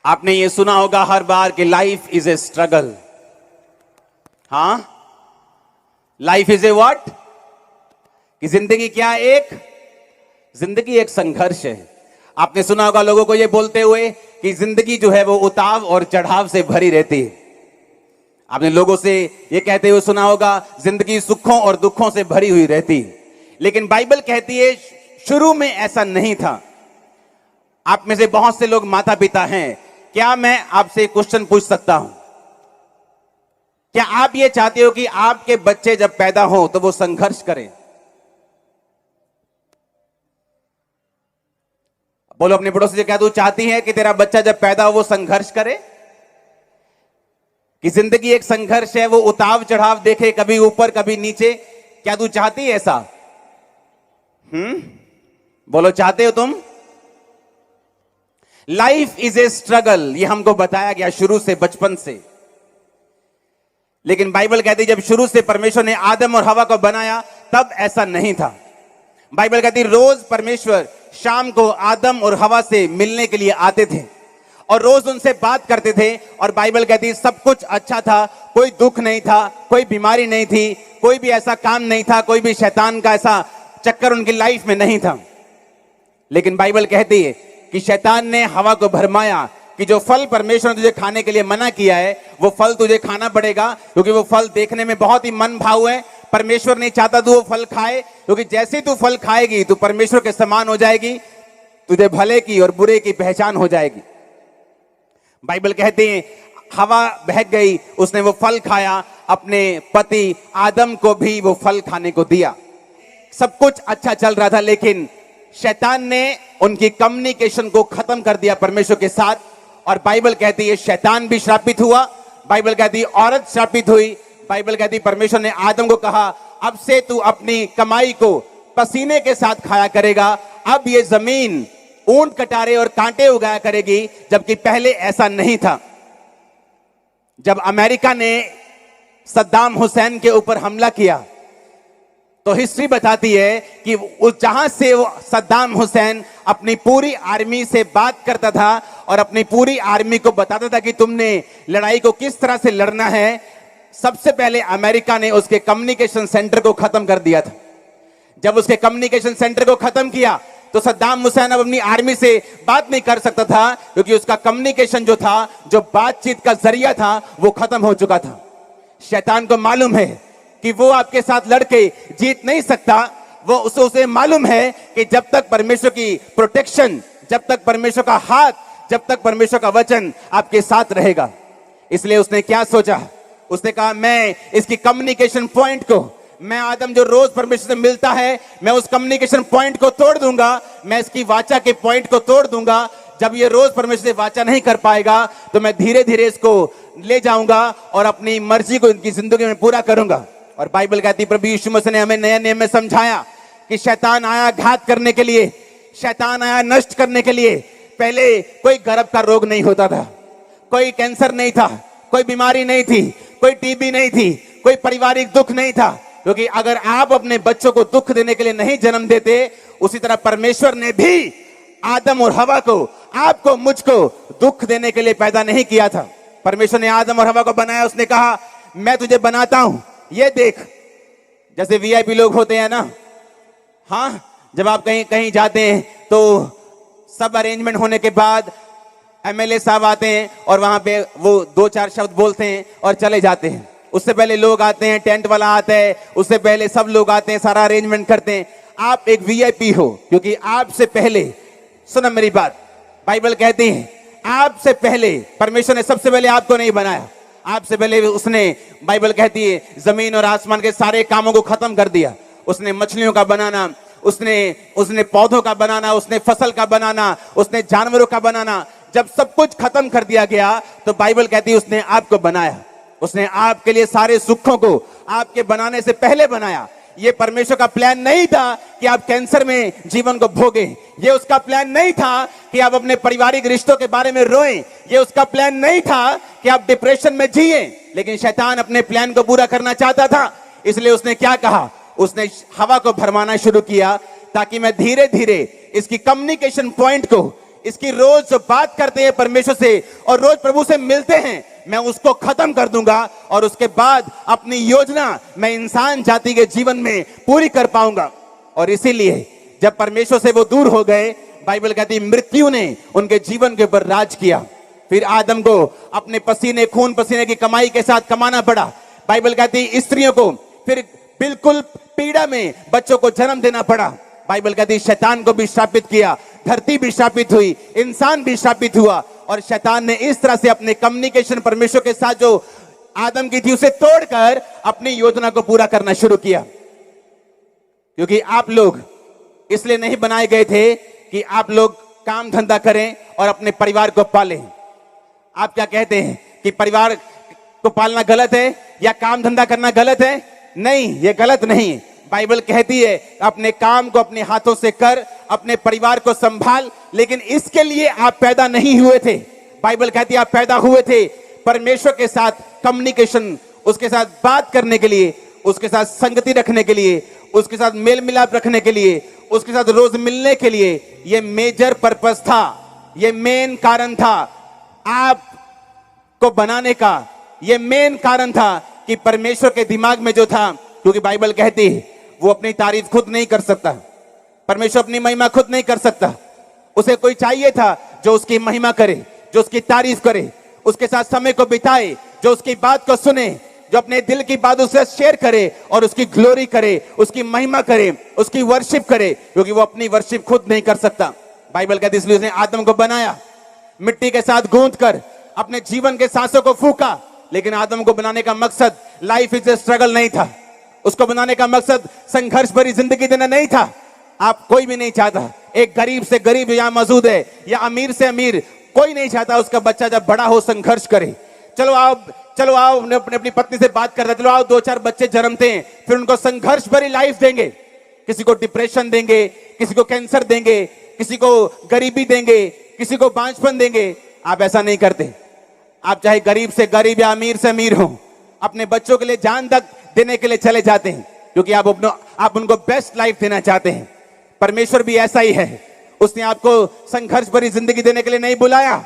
आपने ये सुना होगा हर बार कि लाइफ इज ए स्ट्रगल। हां, लाइफ इज ए व्हाट? कि जिंदगी क्या है? जिंदगी एक संघर्ष है। आपने सुना होगा लोगों को ये बोलते हुए कि जिंदगी जो है वो उतार और चढ़ाव से भरी रहती है। आपने लोगों से ये कहते हुए सुना होगा जिंदगी सुखों और दुखों से भरी हुई रहती है। लेकिन बाइबल कहती है शुरू में ऐसा नहीं था। आप में से बहुत से लोग माता पिता हैं। क्या मैं आपसे क्वेश्चन पूछ सकता हूं? क्या आप ये चाहते हो कि आपके बच्चे जब पैदा हो तो वो संघर्ष करें? बोलो अपने पड़ोसी से, क्या तू चाहती है कि तेरा बच्चा जब पैदा हो वो संघर्ष करे? कि जिंदगी एक संघर्ष है, वो उतार चढ़ाव देखे, कभी ऊपर कभी नीचे। क्या तू चाहती है ऐसा? बोलो, चाहते हो तुम? लाइफ इज ए स्ट्रगल, ये हमको बताया गया शुरू से, बचपन से। लेकिन बाइबल कहती है जब शुरू से परमेश्वर ने आदम और हवा को बनाया तब ऐसा नहीं था। बाइबल कहती रोज परमेश्वर शाम को आदम और हवा से मिलने के लिए आते थे और रोज उनसे बात करते थे। और बाइबल कहती सब कुछ अच्छा था, कोई दुख नहीं था, कोई बीमारी नहीं थी, कोई भी ऐसा काम नहीं था, कोई भी शैतान का ऐसा चक्कर उनकी लाइफ में नहीं था। लेकिन बाइबल कहती है कि शैतान ने हवा को भरमाया कि जो फल परमेश्वर ने तुझे खाने के लिए मना किया है वो फल तुझे खाना पड़ेगा, क्योंकि वो फल देखने में बहुत ही मन भाव है। परमेश्वर नहीं चाहता तू वो फल खाए, क्योंकि जैसे तू फल खाएगी तू परमेश्वर के समान हो जाएगी, तुझे भले की और बुरे की पहचान हो जाएगी। बाइबल कहती है हवा बहक गई, उसने वो फल खाया, अपने पति आदम को भी वो फल खाने को दिया। सब कुछ अच्छा चल रहा था, लेकिन शैतान ने उनकी कम्युनिकेशन को खत्म कर दिया परमेश्वर के साथ। और बाइबल कहती है शैतान भी श्रापित हुआ, बाइबल कहती है औरत श्रापित हुई। बाइबल कहती परमेश्वर ने आदम को कहा अब से तू अपनी कमाई को पसीने के साथ खाया करेगा, अब ये जमीन ऊंट कटारे और कांटे उगाया करेगी, जबकि पहले ऐसा नहीं था। जब अमेरिका ने सद्दाम हुसैन के ऊपर हमला किया तो हिस्ट्री बताती है कि उस जहां से वो सद्दाम हुसैन अपनी पूरी आर्मी से बात करता था और अपनी पूरी आर्मी को बताता था कि तुमने लड़ाई को किस तरह से लड़ना है, सबसे पहले अमेरिका ने उसके कम्युनिकेशन सेंटर को खत्म कर दिया था। जब उसके कम्युनिकेशन सेंटर को खत्म किया तो सद्दाम हुसैन अब अपनी आर्मी से बात नहीं कर सकता था, क्योंकि उसका कम्युनिकेशन जो था, जो बातचीत का जरिया था, वो खत्म हो चुका था। शैतान को मालूम है कि वो आपके साथ लड़के जीत नहीं सकता। वो उसे मालूम है कि जब तक परमेश्वर की प्रोटेक्शन, जब तक परमेश्वर का हाथ, जब तक परमेश्वर का वचन आपके साथ रहेगा। इसलिए उसने क्या सोचा? उसने कहा मैं इसकी कम्युनिकेशन पॉइंट को, मैं आदम जो रोज परमेश्वर से मिलता है, मैं उस कम्युनिकेशन पॉइंट को तोड़ दूंगा, मैं इसकी वाचा के पॉइंट को तोड़ दूंगा। जब ये रोज परमेश्वर से वाचा नहीं कर पाएगा तो मैं धीरे धीरे इसको ले जाऊंगा और अपनी मर्जी को इनकी जिंदगी में पूरा करूंगा। और बाइबल कहती प्रभु यीशु मसीह ने हमें नए नियम में समझाया कि शैतान आया घात करने के लिए, शैतान आया नष्ट करने के लिए। पहले कोई गर्भ का रोग नहीं होता था, कोई कैंसर नहीं था, कोई बीमारी नहीं थी, कोई टीबी नहीं थी, कोई पारिवारिक दुख नहीं था, क्योंकि अगर आप अपने बच्चों को दुख देने के लिए नहीं जन्म देते, उसी तरह परमेश्वर ने भी आदम और हवा को, आपको, मुझको दुख देने के लिए पैदा नहीं किया था। परमेश्वर ने आदम और हवा को बनाया, उसने कहा मैं तुझे बनाता हूं, ये देख। जैसे वीआईपी लोग होते हैं ना, हाँ, जब आप कहीं कहीं जाते हैं तो सब अरेंजमेंट होने के बाद एमएलए साहब आते हैं और वहां पे वो दो चार शब्द बोलते हैं और चले जाते हैं। उससे पहले लोग आते हैं, टेंट वाला आता है, उससे पहले सब लोग आते हैं, सारा अरेंजमेंट करते हैं। आप एक वीआईपी हो, क्योंकि आपसे पहले, सुनो मेरी बात, बाइबल कहती है आपसे पहले परमेश्वर ने सबसे पहले आपको नहीं बनाया, आपसे पहले उसने, बाइबल कहती है जमीन और आसमान के सारे कामों को खत्म कर दिया। उसने मछलियों का बनाना, उसने पौधों का बनाना, उसने फसल का बनाना, उसने जानवरों का बनाना। जब सब कुछ खत्म कर दिया गया तो बाइबल कहती है उसने आपको बनाया। उसने आपके लिए सारे सुखों को आपके बनाने से पहले बनाया। ये परमेश्वर का प्लान नहीं था कि आप कैंसर में जीवन को भोगे, ये उसका प्लान नहीं था कि आप अपने पारिवारिक रिश्तों के बारे में रोएं, ये उसका प्लान नहीं था कि आप डिप्रेशन में जिए। लेकिन शैतान अपने प्लान को पूरा करना चाहता था, इसलिए उसने क्या कहा? उसने हवा को भरमाना शुरू किया ताकि मैं धीरे धीरे इसकी कम्युनिकेशन पॉइंट को, इसकी रोज जो बात करते हैं परमेश्वर से और रोज प्रभु से मिलते हैं, मैं उसको खत्म कर दूंगा और उसके बाद अपनी योजना मैं इंसान जाति के जीवन में पूरी कर पाऊंगा। और इसीलिए जब परमेश्वर से वो दूर हो गए, बाइबल कहती मृत्यु ने उनके जीवन के ऊपर राज किया। फिर आदम को अपने पसीने खून पसीने की कमाई के साथ कमाना पड़ा। बाइबल कहती स्त्रियों को फिर बिल्कुल पीड़ा में बच्चों को जन्म देना पड़ा। बाइबल कहती शैतान को भी श्रापित किया, धरती भी श्रापित हुई, इंसान भी श्रापित हुआ। और शैतान ने इस तरह से अपने कम्युनिकेशन परमेश्वर के साथ जो आदम की थी उसे तोड़कर अपनी योजना को पूरा करना शुरू किया। क्योंकि आप लोग इसलिए नहीं बनाए गए थे कि आप लोग काम धंधा करें और अपने परिवार को पालें। आप क्या कहते हैं कि परिवार को पालना गलत है या काम धंधा करना गलत है? नहीं, ये गलत नहीं। बाइबल कहती है अपने काम को अपने हाथों से कर, अपने परिवार को संभाल, लेकिन इसके लिए आप पैदा नहीं हुए थे। बाइबल कहती है आप पैदा हुए थे परमेश्वर के साथ कम्युनिकेशन, उसके साथ बात करने के लिए, उसके साथ संगति रखने के लिए, उसके साथ मेल मिलाप रखने के लिए, उसके साथ रोज मिलने के लिए। यह मेजर पर्पस था, यह मेन कारण था आप को बनाने का। यह मेन कारण था कि परमेश्वर के दिमाग में जो था, क्योंकि बाइबल कहती है वो अपनी तारीफ खुद नहीं कर सकता, परमेश्वर अपनी महिमा खुद नहीं कर सकता। उसे कोई चाहिए था जो उसकी महिमा करे, जो उसकी तारीफ करे, उसके साथ समय को बिताए, जो उसकी बात को सुने, जो अपने दिल की बात उससे शेयर करे और उसकी ग्लोरी करे, उसकी महिमा करे, उसकी वर्शिप करे, क्योंकि वो अपनी वर्शिप खुद नहीं कर सकता। बाइबल कहती है इसलिए उसने आदम को बनाया, मिट्टी के साथ गूंथ कर अपने जीवन के सांसों को फूका। लेकिन आदम को बनाने का मकसद लाइफ इज ए स्ट्रगल नहीं था, उसको बनाने का मकसद संघर्ष भरी जिंदगी देना नहीं था। आप कोई भी नहीं चाहता, एक गरीब से गरीब यहां मौजूद है या अमीर से अमीर, कोई नहीं चाहता उसका बच्चा जब बड़ा हो संघर्ष करे। चलो आओ अपनी पत्नी से बात करते, चलो आओ 2-4 बच्चे जन्मते हैं, फिर उनको संघर्ष भरी लाइफ देंगे। किसी को डिप्रेशन देंगे, किसी को कैंसर देंगे, किसी को गरीबी देंगे, किसी को बांझपन देंगे। आप ऐसा नहीं करते। आप चाहे गरीब से गरीब या अमीर से अमीर हो, अपने बच्चों के लिए जान तक देने के लिए चले जाते हैं, क्योंकि आप उनको बेस्ट लाइफ देना चाहते हैं। परमेश्वर भी ऐसा ही है, उसने आपको संघर्ष भरी जिंदगी देने के लिए नहीं बुलाया,